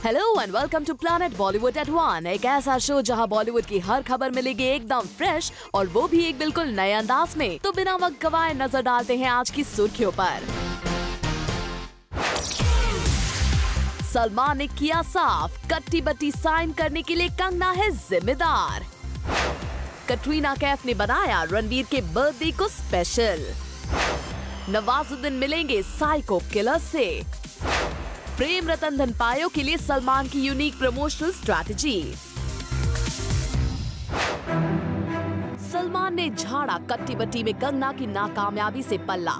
Hello and welcome to planet Bollywood at 1, एक ऐसा show जहां बॉलीवुड की हर खबर मिलेगी एकदम फ्रेश और वो भी एक बिल्कुल नए अंदाज में। तो बिना वक्त गवाए नजर डालते हैं आज की सुर्खियों पर। सलमान ने किया साफ, कट्टी बट्टी साइन करने के लिए कंगना है जिम्मेदार। कटरीना कैफ ने बनाया रणवीर के बर्थडे को स्पेशल। नवाजुद्दीन मिलेंगे साइको किलर से। प्रेम रतन धन पायो के लिए सलमान की यूनिक प्रमोशनल स्ट्रैटेजी। सलमान ने झाड़ा कट्टी बट्टी में कंगना की नाकामयाबी से पल्ला।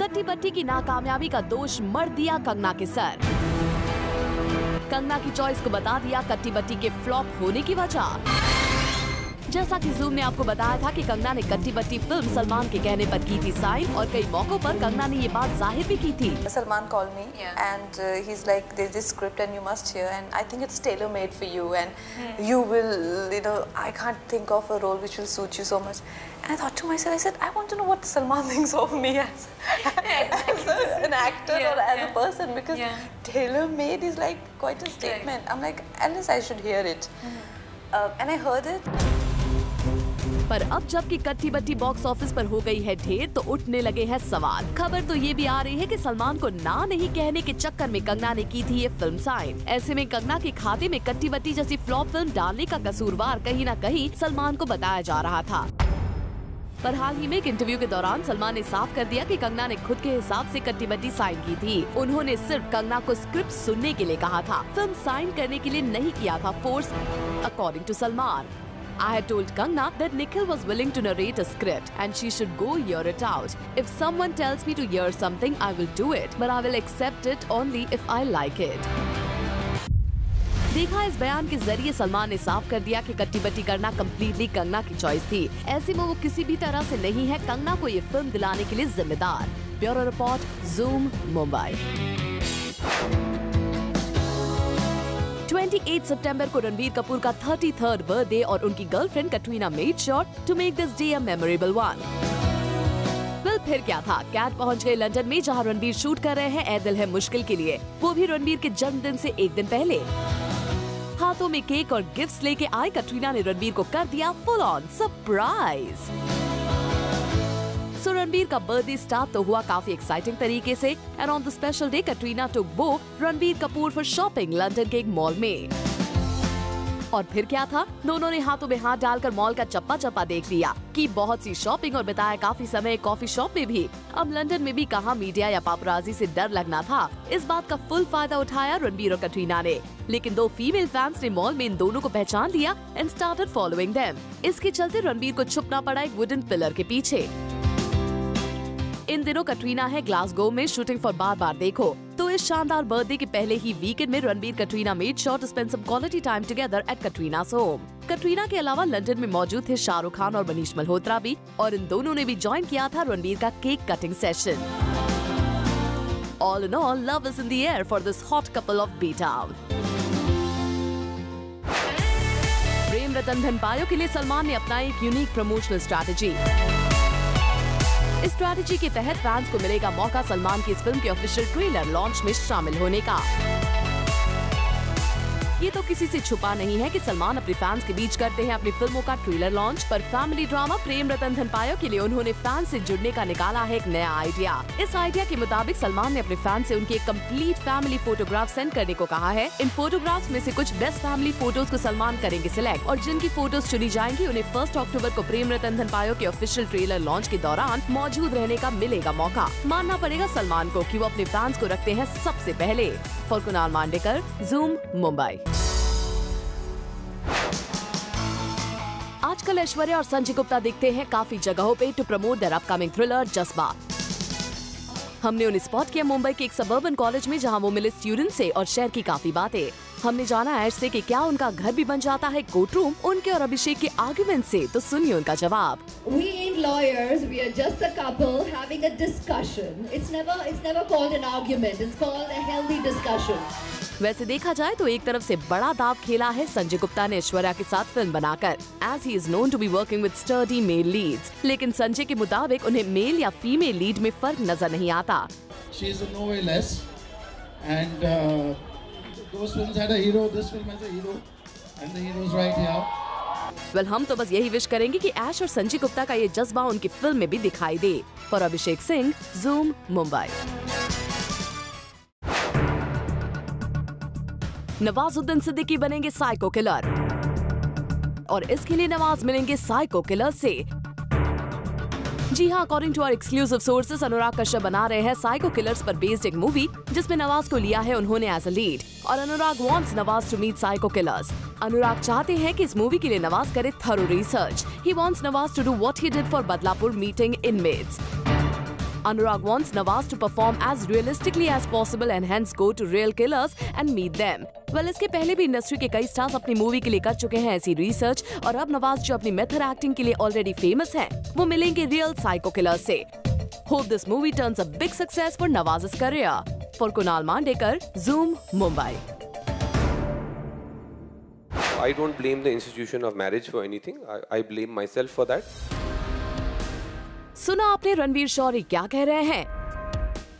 कट्टी बट्टी की नाकामयाबी का दोष मढ़ दिया कंगना के सर। कंगना की चॉइस को बता दिया कट्टी बट्टी के फ्लॉप होने की वजह। जैसा कि जूम ने आपको बताया था कि कंगना ने कट्टी बट्टी फिल्म सलमान के कहने पर की थी साइन और कई मौकों पर कंगना ने ये बात जाहिर भी की थी। Salman called me and he's like, there's this script and you must hear and I think it's tailor made for you and you will, you know, I can't think of a role which will suit you so much. And I thought to myself, I said, I want to know what Salman thinks of me as an actor or as a person because tailor made is like quite a statement. I'm like, at least I should hear it. And I heard it. पर अब जबकि कट्टी बट्टी box office पर हो गई है ढेर तो उठने लगे हैं सवाल। खबर तो ये भी आ रही है कि सलमान को ना नहीं कहने के चक्कर में कंगना ने की थी ये फिल्म साइन। ऐसे में कंगना के खाते में कट्टी बट्टी जैसी फ्लॉप फिल्म डालने का कसूरवार कहीं न कहीं सलमान को बताया जा रहा था। पर हाल ही में एक इंटरव्यू के दौरान सलमान ने साफ कर दिया कि कंगना ने खुद के हिसाब से कट्टी बट्टी साइन की थी। उन्होंने सिर्फ कंगना को स्क्रिप्ट सुनने के लिए कहा था, फिल्म साइन करने के लिए नहीं किया था force. According to Salman, I had told Kangna that Nikhil was willing to narrate a script and she should go hear it out. If someone tells me to hear something, I will do it, but I will accept it only if I like it. देखा, इस बयान के जरिए सलमान ने साफ कर दिया कि कट्टी बट्टी करना कम्प्लीटली कंगना की चॉइस थी। ऐसे में वो किसी भी तरह से नहीं है कंगना को ये फिल्म दिलाने के लिए जिम्मेदार। Bureau report, zoom, Mumbai. 28 सितंबर को रणबीर कपूर का 33rd बर्थडे और उनकी girlfriend Katrina made sure to make this day a memorable one. Well, फिर क्या था, कैट पहुंच गए लंदन में जहां रणबीर शूट कर रहे हैं ए दिल है मुश्किल के लिए, वो भी रणबीर के जन्मदिन से एक दिन पहले। हाथों में केक और गिफ्ट्स लेके आई कटरीना ने रणबीर को कर दिया full on surprise. So Ranbir का बर्थडे स्टार्ट तो हुआ काफी एक्साइटिंग तरीके से and on the special day Katrina took beau Ranbir Kapoor for shopping London के एक मॉल में। और फिर क्या था, दोनों ने हाथों में हाथ डालकर मॉल का चप्पा चप्पा देख लिया कि बहुत सी शॉपिंग और बिताया काफी समय कॉफी शॉप में भी। अब लंदन में भी कहाँ मीडिया या पापराजी से डर लगना था, इस बात का फुल फायदा उठाया रणबीर और कटरीना ने। लेकिन दो फीमेल फैंस ने मॉल में इन दोनों को पहचान लिया एंड स्टार्टेड फॉलोइंग देम। इसके चलते रणबीर को छुपना पड़ा एक वुडन पिलर के पीछे। इन दिनों कटरीना है ग्लासगो में शूटिंग फॉर बार बार देखो। तो इस शानदार बर्थडे के पहले ही वीकेंड में Ranbir Katrina made sure to spend some quality time together at कटरीना's होम। कटरीना के अलावा लंदन में मौजूद थे शाहरुख खान और मनीष मल्होत्रा भी, और इन दोनों ने भी ज्वाइन किया था रणबीर का cake cutting session. All in all, love is in the air for this hot couple of B-Town। Prem Ratan Dhan पायो के लिए सलमान ने अपनाई एक यूनिक प्रमोशनल स्ट्रैटेजी। इस स्ट्रैटेजी के तहत फैंस को मिलेगा मौका सलमान की इस फिल्म के ऑफिशियल ट्रेलर लॉन्च में शामिल होने का। ये तो किसी से छुपा नहीं है कि सलमान अपने फैंस के बीच करते हैं अपनी फिल्मों का ट्रेलर लॉन्च। पर फैमिली ड्रामा प्रेम रतन धन पायो के लिए उन्होंने फैंस से जुड़ने का निकाला है एक नया आइडिया। इस आइडिया के मुताबिक सलमान ने अपने फैंस से उनकी एक कंप्लीट फैमिली फोटोग्राफ सेंड करने को कहा है। इन फोटोग्राफ्स में से कुछ बेस्ट फैमिली फोटोज को सलमान करेंगे सिलेक्ट, और जिनकी फोटोज चुनी जाएंगी उन्हें 1 अक्टूबर को प्रेम रतन धन पायो के ऑफिशियल ट्रेलर लॉन्च के दौरान मौजूद रहने का मिलेगा मौका। मानना पड़ेगा सलमान को कि वो अपने फैंस को रखते हैं सबसे पहले। For Kunal Mandekar, zoom, Mumbai. आजकल ऐश्वर्या और संजय गुप्ता दिखते हैं काफी जगहों पे to promote their upcoming thriller Jazbaa. हमने उन्हें स्पॉट किया मुंबई के एक सबर्बन कॉलेज में जहां वो मिले स्टूडेंट से और शेयर की काफी बातें। हमने जाना ऐश से कि क्या उनका घर भी बन जाता है कोर्ट रूम उनके और अभिषेक के आर्गुमेंट से, तो सुनिए उनका जवाब। We ain't lawyers, we are just a couple having a discussion. It's never called an argument, it's called a healthy discussion. वैसे देखा जाए तो एक तरफ से बड़ा दाव खेला है संजय गुप्ता ने ऐश्वर्या के साथ फिल्म बनाकर, as he is known to be working with sturdy male leads। लेकिन संजय के मुताबिक उन्हें मेल या फीमेल लीड में फर्क नजर नहीं आता। She is a novelist and Those films had a hero, this film has a hero, and the hero is right here. Well हम तो बस यही विश करेंगे कि ऐश और संजय गुप्ता का ये जज्बा उनकी फिल्म में भी दिखाई दे। For Abhishek Singh, zoom, Mumbai. नवाजुद्दीन सिद्दीकी बनेंगे साइको किलर और इसके लिए नवाज मिलेंगे साइको किलर से। जी हाँ, according to our exclusive sources, Anurag Kashyap बना रहे हैं साइको किलर्स पर बेस्ड एक मूवी जिसमें नवाज को लिया है उन्होंने एज अ लीड और Anurag wants Nawaz to meet psycho killers. Anurag चाहते हैं कि इस मूवी के लिए नवाज करे thorough research. He wants Nawaz to do what he did for Badlapur meeting inmates. Anurag wants Nawaz to perform as realistically as possible and hence go to real killers and meet them. Well, इसके पहले भी industry के कई stars अपनी movie के लिए कर चुके हैं ऐसी रिसर्च और अब नवाज जो अपनी मेथड एक्टिंग के लिए ऑलरेडी फेमस हैं, वो मिलेंगे रियल साइको किलर्स से। Hope this movie turns a big success for Nawaz's career. For Kunal Mandekar, Zoom, Mumbai. I don't blame the institution of marriage for anything. I blame myself for that. सुना आपने रणवीर शौरी क्या कह रहे हैं?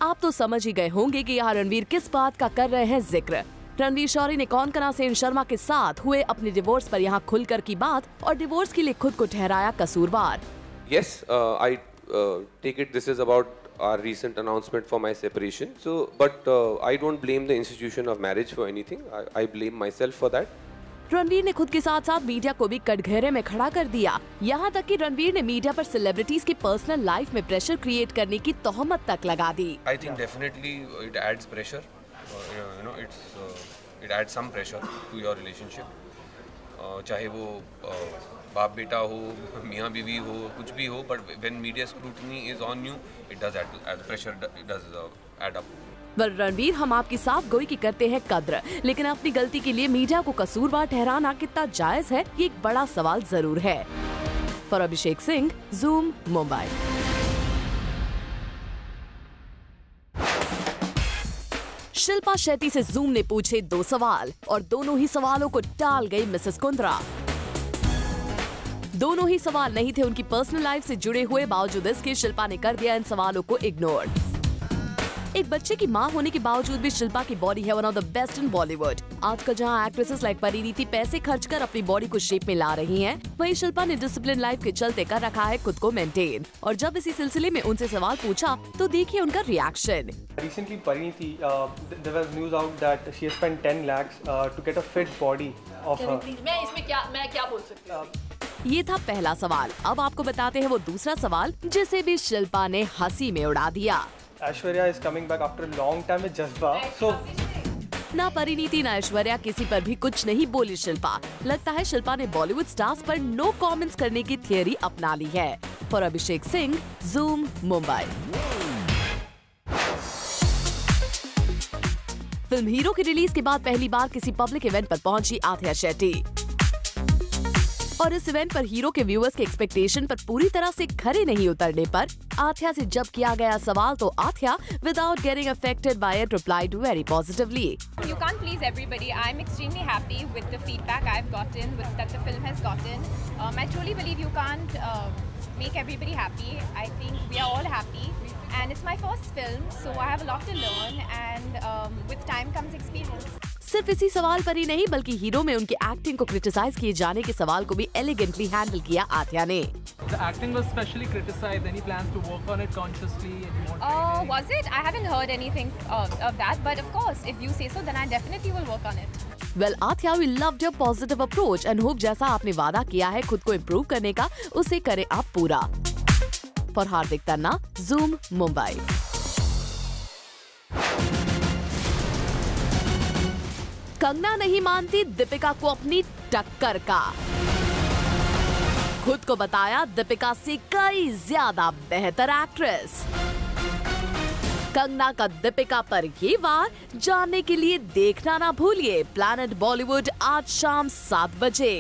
आप तो समझ ही गए होंगे कि यहाँ रणवीर किस बात का कर रहे हैं जिक्र। रणवीर शौरी ने कौनकना सेन शर्मा के साथ हुए अपने डिवोर्स पर यहाँ खुलकर की बात और डिवोर्स के लिए खुद को ठहराया कसूरवार। Yes, I take it this is about our recent announcement for my separation. So, but I don't blame the institution of marriage for anything. I blame myself for that. Ranveer ने खुद के साथ साथ मीडिया को भी कटघरे में खड़ा कर दिया। यहाँ तक कि रणवीर ने मीडिया पर सेलिब्रिटीज की पर्सनल लाइफ में प्रेशर क्रिएट करने की तोहमत तक लगा दी। I think definitely it adds pressure. You know, it adds some pressure to your relationship. चाहे वो बाप बेटा हो, मियाँ बीवी हो, कुछ भी हो, but when media scrutiny is on you, it does add pressure. It does add up. पर रणवीर, हम आपकी साफ गोई की करते हैं कद्र, लेकिन अपनी गलती के लिए मीडिया को कसूरवार ठहराना कितना जायज है, ये एक बड़ा सवाल जरूर है। For Abhishek Singh, zoom, Mumbai. शिल्पा शेट्टी से ज़ूम ने पूछे 2 सवाल और दोनों ही सवालों को टाल गई मिसेस कुंद्रा। दोनों ही सवाल नहीं थे उनकी पर्सनल लाइफ से जुड़े हुए, बावजूद इसके शिल्पा ने कर दिया इन सवालों को इग्नोर। एक बच्चे की मां होने के बावजूद भी शिल्पा की बॉडी है one of the best in Bollywood. आजकल जहां एक्ट्रेसेस लाइक परिणीति पैसे खर्च कर अपनी बॉडी को शेप में ला रही हैं, वहीं शिल्पा ने डिसिप्लिन लाइफ के चलते कर रखा है खुद को मेंटेन। और जब इसी सिलसिले में उनसे सवाल पूछा तो देखिए उनका reaction. Recently, Pariniti, there was news out that she has spent 10 lakhs to get a fit body of her. मैं क्या बोल सकती हूँ? ये था पहला सवाल। अब आपको बताते हैं वो दूसरा सवाल, जिसे भी शिल्पा ने हंसी में उड़ा दिया। Aishwarya is coming back after a long time with Jazba. So ना परिणीति ना ऐश्वर्या किसी पर भी कुछ नहीं बोली शिल्पा। लगता है शिल्पा ने बॉलीवुड स्टार्स पर नो कमेंट्स करने की थियरी अपना ली है। For Abhishek Singh, zoom, Mumbai. Film hero की रिलीज के बाद पहली बार किसी पब्लिक इवेंट पर पहुंची आथिया शेट्टी और इस इवेंट पर हीरो के व्यूअर्स के एक्सपेक्टेशन पर पूरी तरह से खरे नहीं उतरने पर आथिया से जब किया गया सवाल तो Athiya without getting affected by it replied very positively. You can't please everybody. I'm extremely happy with the feedback I've gotten, with that the film has gotten. I truly believe you can't make everybody happy. I think we are all happy, and it's my first film, so I have a lot to learn, and with time comes experience. सिर्फ इसी सवाल पर ही नहीं बल्कि hero में उनकी acting को criticise किए जाने के सवाल को भी एलिगेंटली हैंडल किया आथिया ने। The acting was specially criticized. Any plans to work on it consciously? Any more training? Was it? I haven't heard anything of that, but of course, if you say so, then I definitely will work on it. Well, Athia, we loved your positive approach and hope जैसा आपने वादा किया है खुद को improve करने का, उसे करें आप पूरा। For Hardik Tanna, zoom, Mumbai. Kangana नहीं मानती दीपिका को अपनी टक्कर का। खुद को बताया दीपिका से कई ज्यादा बेहतर एक्ट्रेस। कंगना का दीपिका पर ये वार जानने के लिए देखना ना भूलिए प्लैनेट बॉलीवुड आज शाम 7 बजे।